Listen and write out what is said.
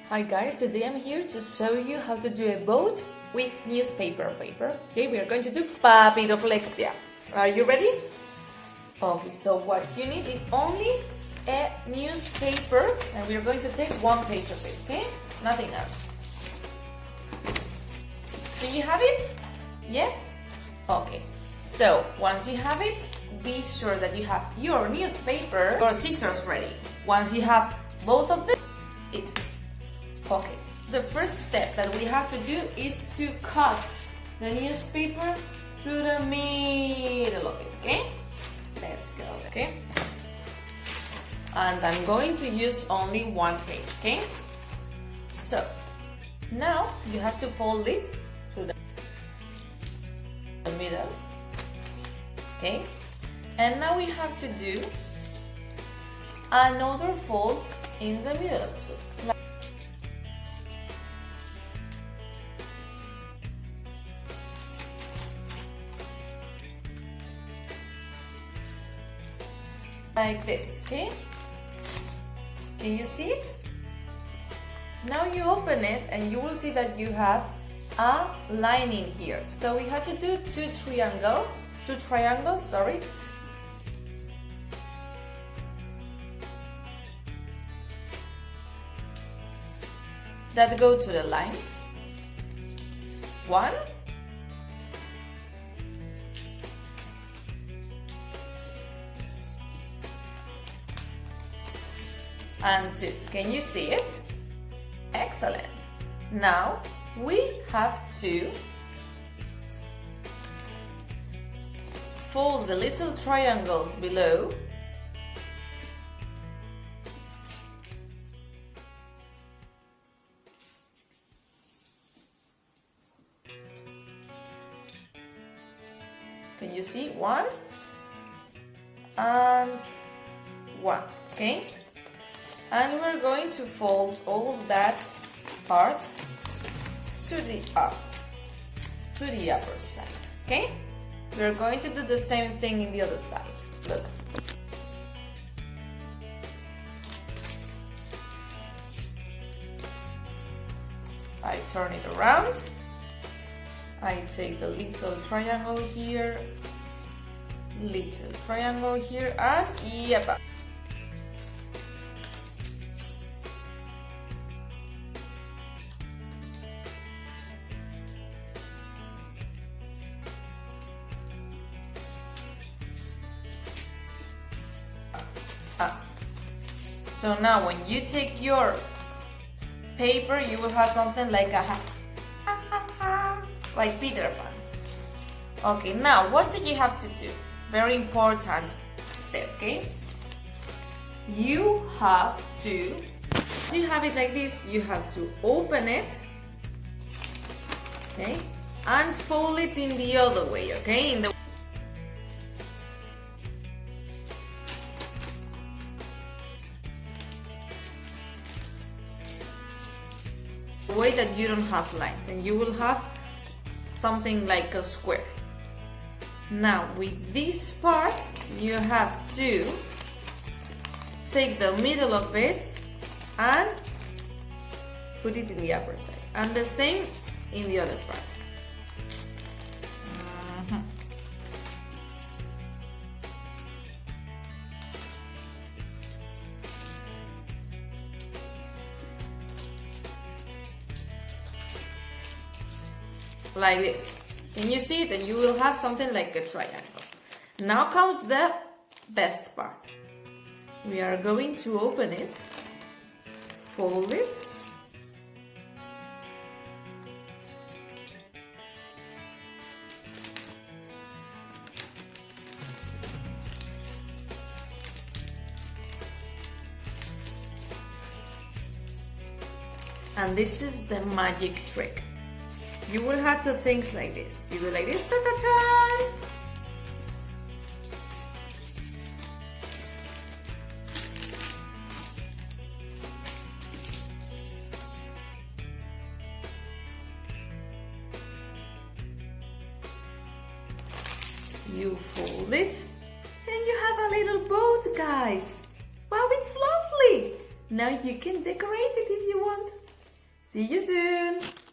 Hi guys, today I'm here to show you how to do a boat with newspaper paper. Okay, we are going to do papyroflexia. Are you ready? Okay, so what you need is only a newspaper and we are going to take 1 page of it, okay? Nothing else. Do you have it? Yes? Okay, so once you have it, be sure that you have your newspaper or scissors ready. Once you have both of them, Okay, the first step that we have to do is to cut the newspaper through the middle of it, okay? Let's go, okay? And I'm going to use only 1 page, okay? So, now you have to fold it through the middle, okay? And now we have to do another fold in the middle too. Like this, okay? Can you see it? Now you open it and you will see that you have a lining here. So we have to do two triangles, sorry. That go to the line. 1. And 2. Can you see it? Excellent. Now we have to fold the little triangles below . Can you see? 1 and 1, okay? And we're going to fold all that part to the upper side, okay? We're going to do the same thing in the other side. Look. I turn it around. I take the little triangle here, and yep. So now when you take your paper, you will have something like a hat. Like Peter Pan. Okay, now what do you have to do? Very important step, okay? You have to, do you have it like this? You have to open it, okay? And fold it in the other way, okay? In the way that you don't have lines and you will have something like a square. Now with this part you have to take the middle of it and put it in the upper side and the same in the other part. Like this. Can you see it? And you will have something like a triangle. Now comes the best part. We are going to open it, fold it, and this is the magic trick. You will have to things like this. You go like this, ta-ta-ta. You fold it, and you have a little boat, guys. Wow, it's lovely. Now you can decorate it if you want. See you soon!